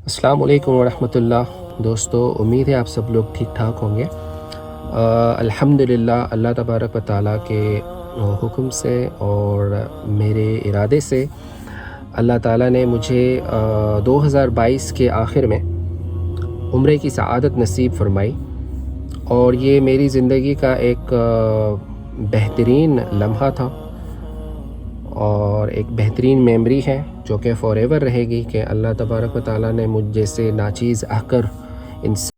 अस्सलाम वालेकुम वरहमतुल्लाह। दोस्तों, उम्मीद है आप सब लोग ठीक ठाक होंगे। अल्हम्दुलिल्लाह, अल्लाह तबारक व तआला के हुक्म से और मेरे इरादे से अल्लाह ताला ने मुझे 2022 के आखिर में उम्रे की सआदत नसीब फ़रमाई और ये मेरी ज़िंदगी का एक बेहतरीन लम्हा था और एक बेहतरीन मेमोरी है जो कि फ़ॉरएवर रहेगी कि अल्लाह तबारक व तआला ने मुझ जैसे नाचीज़ आकर इंसान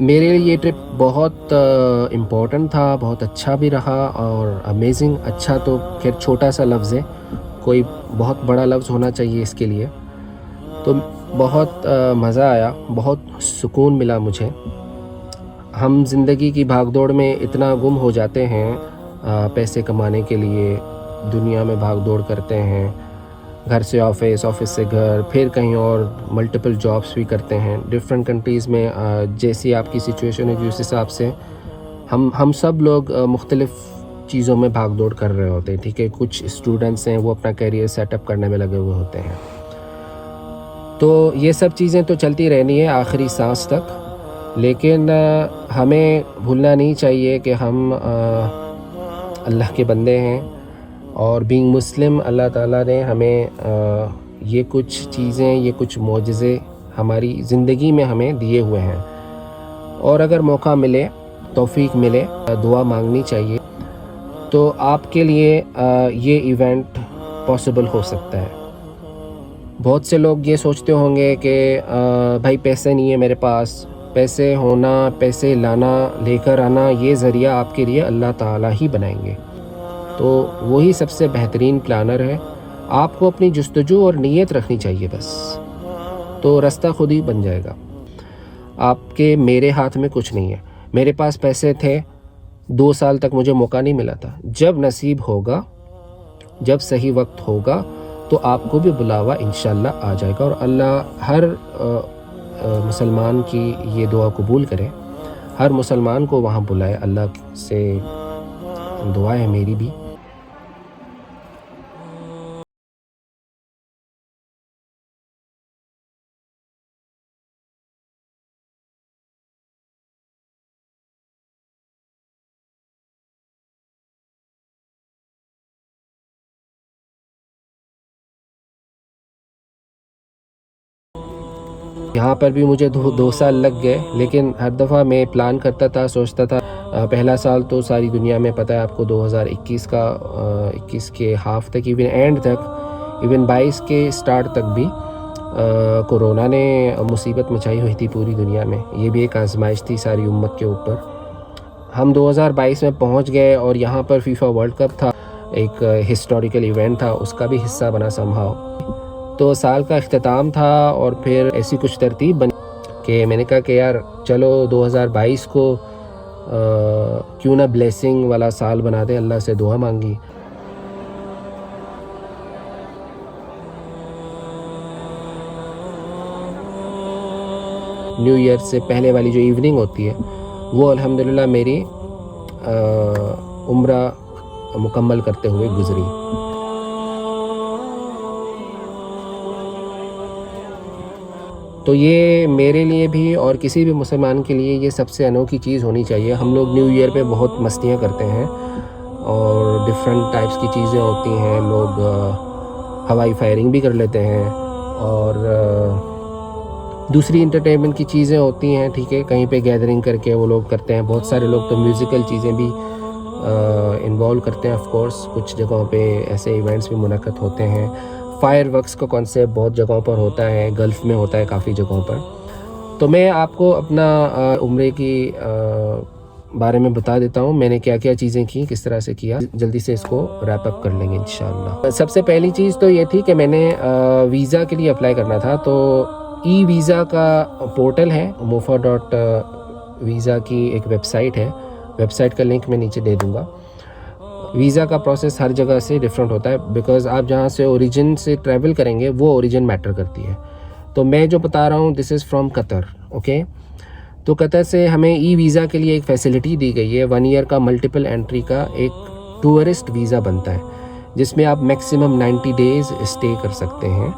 मेरे लिए ये ट्रिप बहुत इम्पोर्टेंट था, बहुत अच्छा भी रहा और अमेजिंग। अच्छा तो खैर छोटा सा लफ्ज़ है, कोई बहुत बड़ा लफ्ज़ होना चाहिए इसके लिए। तो बहुत मज़ा आया, बहुत सुकून मिला मुझे। हम ज़िंदगी की भागदौड़ में इतना गुम हो जाते हैं, पैसे कमाने के लिए दुनिया में भागदौड़ करते हैं, घर से ऑफ़िस, ऑफ़िस से घर, फिर कहीं और मल्टीपल जॉब्स भी करते हैं डिफरेंट कंट्रीज़ में। जैसी आपकी सिचुएशन है जिस हिसाब से हम सब लोग मुख्तलिफ़ चीज़ों में भाग-दौड़ कर रहे होते हैं, ठीक है? कुछ स्टूडेंट्स हैं वो अपना करियर सेटअप करने में लगे हुए होते हैं। तो ये सब चीज़ें तो चलती रहनी है आखिरी साँस तक, लेकिन हमें भूलना नहीं चाहिए कि हम अल्लाह के बंदे हैं और बीइंग मुस्लिम अल्लाह ताला ने हमें ये कुछ चीज़ें, ये कुछ मोजज़े हमारी ज़िंदगी में हमें दिए हुए हैं और अगर मौका मिले, तौफ़ीक मिले, दुआ मांगनी चाहिए, तो आपके लिए ये इवेंट पॉसिबल हो सकता है। बहुत से लोग ये सोचते होंगे कि भाई पैसे नहीं है मेरे पास, पैसे होना, पैसे लाना, लेकर आना, ये ज़रिया आपके लिए अल्लाह ताला ही बनाएंगे। तो वही सबसे बेहतरीन प्लानर है। आपको अपनी जुस्तजू और नीयत रखनी चाहिए बस, तो रास्ता खुद ही बन जाएगा। आपके मेरे हाथ में कुछ नहीं है। मेरे पास पैसे थे, 2 साल तक मुझे मौका नहीं मिला था। जब नसीब होगा, जब सही वक्त होगा, तो आपको भी बुलावा इंशाअल्लाह आ जाएगा और अल्लाह हर मुसलमान की ये दुआ कबूल करे, हर मुसलमान को वहाँ बुलाए। अल्लाह से दुआ है मेरी भी। यहाँ पर भी मुझे 2 साल लग गए, लेकिन हर दफ़ा मैं प्लान करता था, सोचता था। पहला साल तो सारी दुनिया में पता है आपको 2021 का 21 के हाफ तक, इवन एंड तक, इवन 22 के स्टार्ट तक भी कोरोना ने मुसीबत मचाई हुई थी पूरी दुनिया में। ये भी एक आजमाइश थी सारी उम्मत के ऊपर। हम 2022 में पहुंच गए और यहाँ पर फीफा वर्ल्ड कप था, एक हिस्टोरिकल इवेंट था, उसका भी हिस्सा बना समहाउ। तो साल का अख्ताम था और फिर ऐसी कुछ तरतीब बनी कि मैंने कहा कि यार चलो 2022 को क्यों ना ब्लेसिंग वाला साल बना दें। अल्लाह से दुआ मांगी। न्यू ईयर से पहले वाली जो इवनिंग होती है वो अल्हम्दुलिल्लाह मेरी उम्रा मुकम्मल करते हुए गुजरी। तो ये मेरे लिए भी और किसी भी मुसलमान के लिए ये सबसे अनोखी चीज़ होनी चाहिए। हम लोग न्यू ईयर पे बहुत मस्तियाँ करते हैं और डिफरेंट टाइप्स की चीज़ें होती हैं। लोग हवाई फायरिंग भी कर लेते हैं और दूसरी इंटरटेनमेंट की चीज़ें होती हैं, ठीक है, कहीं पे गैदरिंग करके वो लोग करते हैं। बहुत सारे लोग तो म्यूज़िकल चीज़ें भी इन्वॉल्व करते हैं। ऑफ कोर्स कुछ जगहों पे ऐसे इवेंट्स भी मुनक़्क़द होते हैं। फायरवर्क्स का कॉन्सेप्ट बहुत जगहों पर होता है, गल्फ़ में होता है काफ़ी जगहों पर। तो मैं आपको अपना उम्रे की बारे में बता देता हूँ, मैंने क्या क्या चीज़ें की, किस तरह से किया। जल्दी से इसको रैप अप कर लेंगे इंशाअल्लाह। सबसे पहली चीज़ तो ये थी कि मैंने वीज़ा के लिए अप्लाई करना था। तो ई वीज़ा का पोर्टल है, mofa.visa की एक वेबसाइट है। वेबसाइट का लिंक मैं नीचे दे दूँगा। वीज़ा का प्रोसेस हर जगह से डिफरेंट होता है, बिकॉज़ आप जहाँ से ओरिजिन से ट्रैवल करेंगे वो ओरिजिन मैटर करती है। तो मैं जो बता रहा हूँ this is from Qatar, okay. तो कतर से हमें ई वीज़ा के लिए एक फैसिलिटी दी गई है। 1 ईयर का मल्टीपल एंट्री का एक टूरिस्ट वीज़ा बनता है, जिसमें आप मैक्सिमम 90 डेज़ स्टे कर सकते हैं।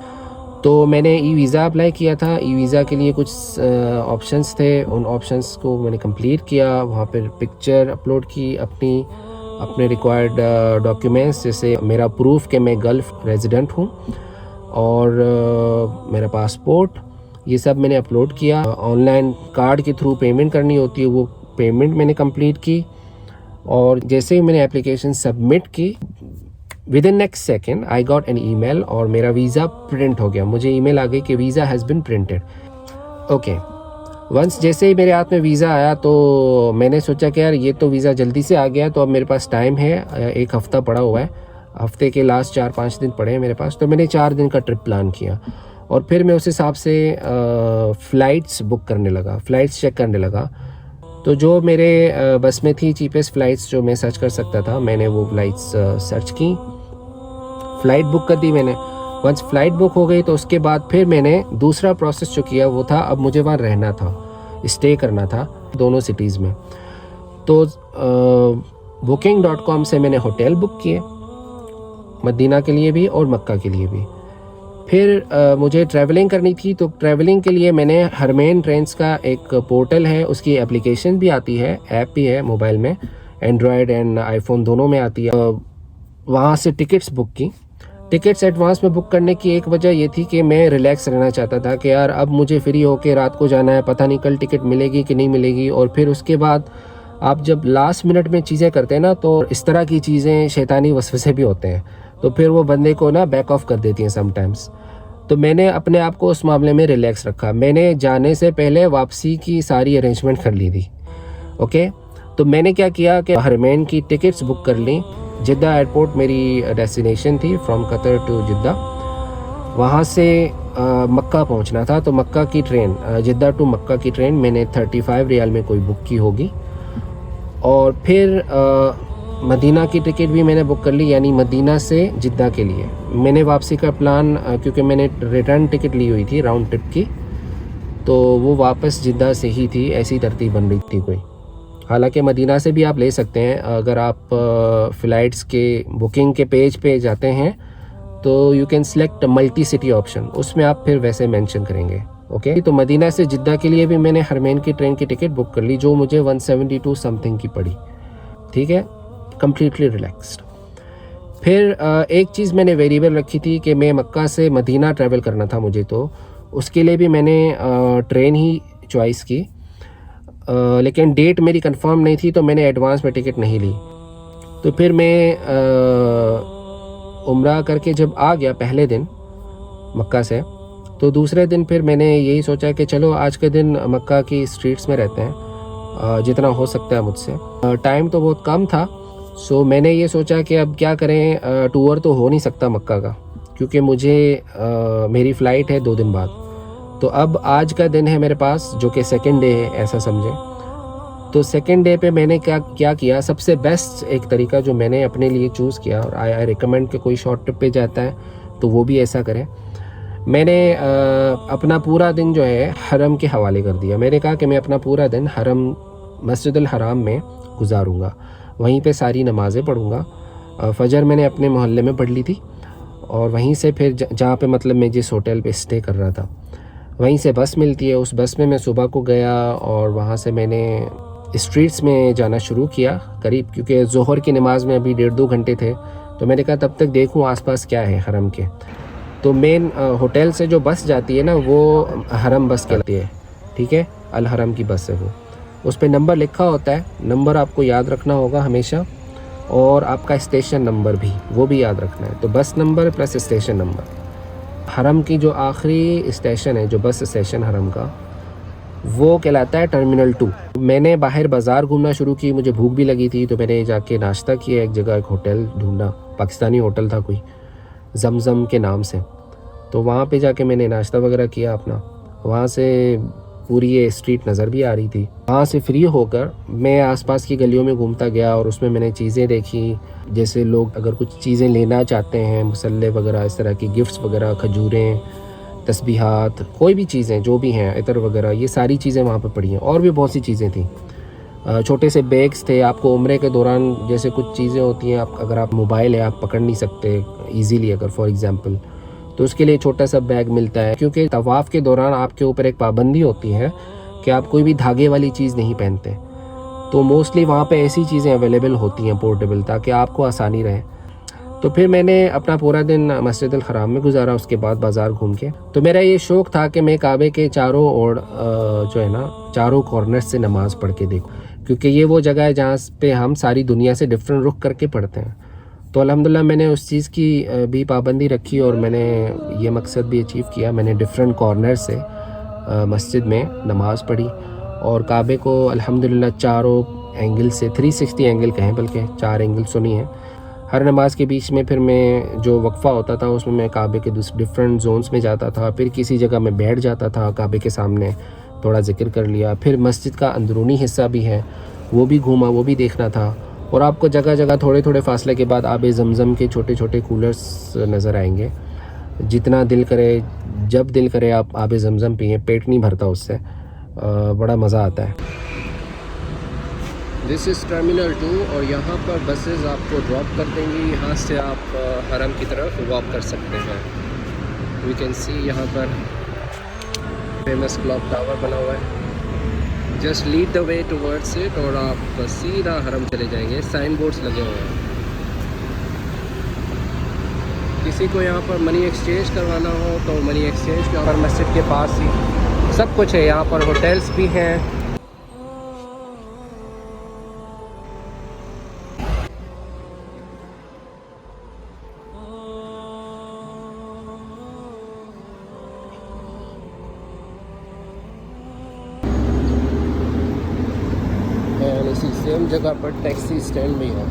तो मैंने ई वीज़ा अप्लाई किया था। ई वीज़ा के लिए कुछ ऑप्शंस थे, उन ऑप्शंस को मैंने कंप्लीट किया। वहाँ पर पिक्चर अपलोड की अपने रिक्वायर्ड डॉक्यूमेंट्स, जैसे मेरा प्रूफ कि मैं गल्फ़ रेजिडेंट हूँ और मेरा पासपोर्ट, ये सब मैंने अपलोड किया। ऑनलाइन कार्ड के थ्रू पेमेंट करनी होती है, वो पेमेंट मैंने कंप्लीट की। और जैसे ही मैंने एप्लीकेशन सबमिट की, with in next second I got an email और मेरा वीज़ा प्रिंट हो गया। मुझे ईमेल आ गई कि visa has been printed, okay. Once जैसे ही मेरे हाथ में वीज़ा आया तो मैंने सोचा कि यार ये तो वीज़ा जल्दी से आ गया, तो अब मेरे पास टाइम है, 1 हफ़्ता पड़ा हुआ है, हफ्ते के लास्ट 4-5 दिन पड़े हैं मेरे पास। तो मैंने 4 दिन का ट्रिप प्लान किया और फिर मैं उस हिसाब से फ़्लाइट्स बुक करने लगा, फ़्लाइट्स चेक करने लगा। तो जो मेरे बस में थी चीपेस्ट फ़्लाइट्स जो मैं सर्च कर सकता था, मैंने वो फ़्लाइट्स सर्च की, फ़्लाइट बुक कर दी मैंने। वंस फ़्लाइट बुक हो गई तो उसके बाद फिर मैंने दूसरा प्रोसेस जो किया वो था, अब मुझे वहाँ रहना था, स्टे करना था दोनों सिटीज़ में। तो booking.com से मैंने होटल बुक किए, मदीना के लिए भी और मक्का के लिए भी। फिर मुझे ट्रैवलिंग करनी थी, तो ट्रैवलिंग के लिए मैंने हरमैन ट्रेन्स का एक पोर्टल है, उसकी एप्लीकेशन भी आती है, ऐप भी है मोबाइल में, एंड्रॉयड एंड आईफोन दोनों में आती है। वहाँ से टिकट्स बुक की। टिकट्स एडवांस में बुक करने की एक वजह ये थी कि मैं रिलैक्स रहना चाहता था कि यार अब मुझे फ्री होके रात को जाना है, पता नहीं कल टिकट मिलेगी कि नहीं मिलेगी। और फिर उसके बाद आप जब लास्ट मिनट में चीज़ें करते हैं ना, तो इस तरह की चीज़ें शैतानी वसवसे भी होते हैं, तो फिर वो बंदे को ना बैक ऑफ कर देती हैं समटाइम्स। तो मैंने अपने आप को उस मामले में रिलैक्स रखा। मैंने जाने से पहले वापसी की सारी अरेंजमेंट कर ली थी, ओके। तो मैंने क्या किया कि हरमैन की टिकट्स बुक कर ली। जिद्दा एयरपोर्ट मेरी डेस्टिनेशन थी, फ्रॉम कतर टू जिद्दा। वहाँ से मक्का पहुँचना था, तो मक्का की ट्रेन, जिद्दा टू मक्का की ट्रेन मैंने 35 रियाल में कोई बुक की होगी। और फिर मदीना की टिकट भी मैंने बुक कर ली, यानी मदीना से जिद्दा के लिए। मैंने वापसी का प्लान, क्योंकि मैंने रिटर्न टिकट ली हुई थी राउंड ट्रिप की, तो वो वापस जिद्दा से ही थी, ऐसी तरतीब बन रही थी कोई। हालांकि मदीना से भी आप ले सकते हैं, अगर आप फ़्लाइट्स के बुकिंग के पेज पे जाते हैं तो you can select multi city option, उसमें आप फिर वैसे मेंशन करेंगे, ओके। तो मदीना से जिद्दा के लिए भी मैंने हरमैन की ट्रेन की टिकट बुक कर ली, जो मुझे 172 समथिंग की पड़ी, ठीक है, कम्प्लीटली रिलैक्स्ड। फिर एक चीज़ मैंने वेरिएबल रखी थी कि मैं मक्का से मदीना ट्रैवल करना था मुझे, तो उसके लिए भी मैंने ट्रेन ही चॉइस की, लेकिन डेट मेरी कंफर्म नहीं थी तो मैंने एडवांस में टिकट नहीं ली। तो फिर मैं उम्रा करके जब आ गया पहले दिन मक्का से, तो दूसरे दिन फिर मैंने यही सोचा कि चलो आज के दिन मक्का की स्ट्रीट्स में रहते हैं, जितना हो सकता है मुझसे। टाइम तो बहुत कम था, सो मैंने ये सोचा कि अब क्या करें, टूर तो हो नहीं सकता मक्का का, क्योंकि मुझे मेरी फ़्लाइट है 2 दिन बाद। तो अब आज का दिन है मेरे पास, जो कि सेकंड डे है ऐसा समझें। तो सेकंड डे पे मैंने क्या किया, सबसे बेस्ट एक तरीका जो मैंने अपने लिए चूज़ किया, और आई रिकमेंड कि कोई शॉर्ट ट्रिप पे जाता है तो वो भी ऐसा करें। मैंने अपना पूरा दिन जो है हरम के हवाले कर दिया। मैंने कहा कि मैं अपना पूरा दिन हरम मस्जिदुल हराम में गुजारूंगा, वहीं पे सारी नमाज़ें पढ़ूंगा। फ़जर मैंने अपने मोहल्ले में पढ़ ली थी, और वहीं से फिर जहाँ पे मतलब मैं जिस होटल पे स्टे कर रहा था वहीं से बस मिलती है, उस बस में मैं सुबह को गया और वहाँ से मैंने स्ट्रीट्स में जाना शुरू किया करीब, क्योंकि ज़ोहर की नमाज़ में अभी 1.5-2 घंटे थे, तो मैंने कहा तब तक देखूँ आसपास क्या है हरम के। तो मेन होटल से जो बस जाती है ना, वो हरम बस कहलाती है, ठीक है, अल हरम की बस है वो। उस पर नंबर लिखा होता है, नंबर आपको याद रखना होगा हमेशा, और आपका स्टेशन नंबर भी, वो भी याद रखना है। तो बस नंबर प्लस स्टेशन नंबर। हरम की जो आखिरी स्टेशन है, जो बस स्टेशन हरम का, वो कहलाता है टर्मिनल 2। मैंने बाहर बाज़ार घूमना शुरू की, मुझे भूख भी लगी थी, तो मैंने जाके नाश्ता किया। एक जगह एक होटल ढूंढा, पाकिस्तानी होटल था कोई, जमजम के नाम से। तो वहाँ पे जाके मैंने नाश्ता वगैरह किया अपना। वहाँ से पूरी ये स्ट्रीट नज़र भी आ रही थी। वहाँ से फ्री होकर मैं आसपास की गलियों में घूमता गया, और उसमें मैंने चीज़ें देखी, जैसे लोग अगर कुछ चीज़ें लेना चाहते हैं, मसल्ले वगैरह, इस तरह की गिफ्ट्स वगैरह, खजूरें, तस्बीहात, कोई भी चीज़ें जो भी हैं, इतर वगैरह, ये सारी चीज़ें वहाँ पर पड़ी हैं। और भी बहुत सी चीज़ें थी, छोटे से बैग्स थे। आपको उम्रे के दौरान जैसे कुछ चीज़ें होती हैं, अगर आप मोबाइल है आप पकड़ नहीं सकते ईज़िली अगर फॉर एग्ज़ाम्पल, तो उसके लिए छोटा सा बैग मिलता है, क्योंकि तवाफ़ के दौरान आपके ऊपर एक पाबंदी होती है कि आप कोई भी धागे वाली चीज़ नहीं पहनते। तो मोस्टली वहाँ पे ऐसी चीज़ें अवेलेबल होती हैं पोर्टेबल, ताकि आपको आसानी रहे। तो फिर मैंने अपना पूरा दिन मस्जिदुल हराम में गुजारा, उसके बाद बाज़ार घूम के। तो मेरा ये शौक़ था कि मैं काबे के चारों ओर जो है ना, चारों कॉर्नर्स से नमाज़ पढ़ के देखूँ, क्योंकि ये वो जगह है जहाँ पे हम सारी दुनिया से डिफरेंट रुख करके पढ़ते हैं। तो अल्हम्दुलिल्लाह मैंने उस चीज़ की भी पाबंदी रखी, और मैंने ये मकसद भी अचीव किया। मैंने डिफरेंट कॉर्नर से मस्जिद में नमाज़ पढ़ी, और काबे को अल्हम्दुलिल्लाह चारों एंगल से, 360 एंगल कहें, बल्कि 4 एंगल सुनी है। हर नमाज़ के बीच में फिर मैं जो वक्फ़ा होता था उसमें मैं काबे के डिफरेंट जोन्स में जाता था, फिर किसी जगह में बैठ जाता था काबे के सामने, थोड़ा ज़िक्र कर लिया। फिर मस्जिद का अंदरूनी हिस्सा भी है, वो भी घूमा, वो भी देखना था। और आपको जगह जगह थोड़े थोड़े फासले के बाद आबे ज़मज़म के छोटे छोटे कूलर्स नज़र आएंगे। जितना दिल करे, जब दिल करे आप आबे ज़मज़म पिए, पेट नहीं भरता उससे, बड़ा मज़ा आता है। दिस इज़ टर्मिनल 2, और यहाँ पर बसेस आपको ड्रॉप कर देंगी। यहाँ से आप हरम की तरफ वॉक कर सकते हैं। वी कैन सी यहाँ पर फेमस क्लॉक टावर बना हुआ है। Just lead the way towards it, और आप सीधा हरम चले जाएंगे। साइन बोर्ड्स लगे हुए हैं। किसी को यहाँ पर मनी एक्सचेंज करवाना हो तो मनी एक्सचेंज यहाँ पर मस्जिद के पास ही सब कुछ है। यहाँ पर होटल्स भी हैं। और इसी सेम जगह पर टैक्सी स्टैंड भी है।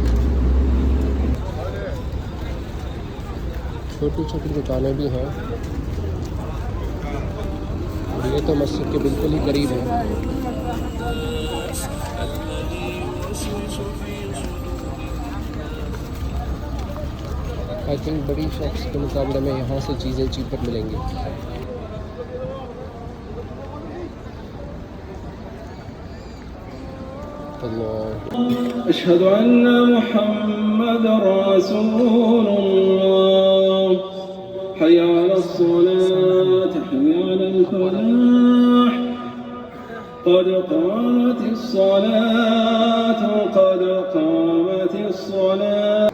छोटी छोटी दुकानें भी हैं। ये तो मस्जिद के बिल्कुल ही करीब है। आई थिंक बड़ी शॉप्स के मुकाबले में यहाँ से चीज़ें चीपर मिलेंगी। अशहदु अन्ना मुहम्मदर रसूलुल्लाह हय्या अलस सलात हय्या अलल फलाह क़द क़ामतिस सलात क़द क़ामतिस सलात।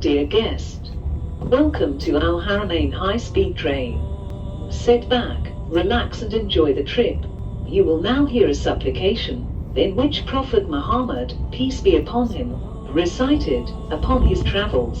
Dear guest, welcome to Al Haramain high-speed train. Sit back, relax and enjoy the trip. You will now hear a supplication, in which Prophet Muhammad, peace be upon him, recited upon his travels.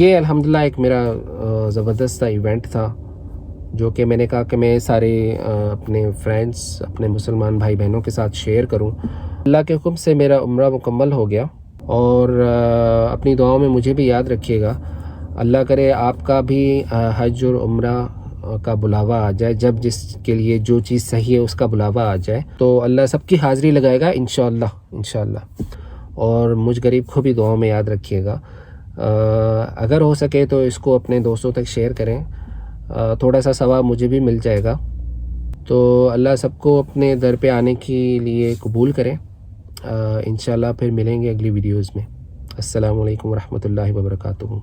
ये अल्हम्दुलिल्लाह एक मेरा ज़बरदस्त सा event था, जो कि मैंने कहा कि मैं सारे अपने फ्रेंड्स, अपने मुसलमान भाई बहनों के साथ शेयर करूं। अल्लाह के हुक्म से मेरा उम्रा मुकम्मल हो गया और अपनी दुआओं में मुझे भी याद रखिएगा। अल्लाह करे आपका भी हज और उम्रा का बुलावा आ जाए, जब जिसके लिए जो चीज़ सही है उसका बुलावा आ जाए तो अल्लाह सबकी हाज़िरी लगाएगा इंशाअल्लाह इंशाअल्लाह। और मुझ गरीब को भी दुआओं में याद रखिएगा। अगर हो सके तो इसको अपने दोस्तों तक शेयर करें, थोड़ा सा सवाब मुझे भी मिल जाएगा। तो अल्लाह सबको अपने दर पे आने के लिए कबूल करें। इंशाअल्लाह फिर मिलेंगे अगली वीडियोज़ में। अस्सलामु अलैकुम रहमतुल्लाहि व बरकातुहू।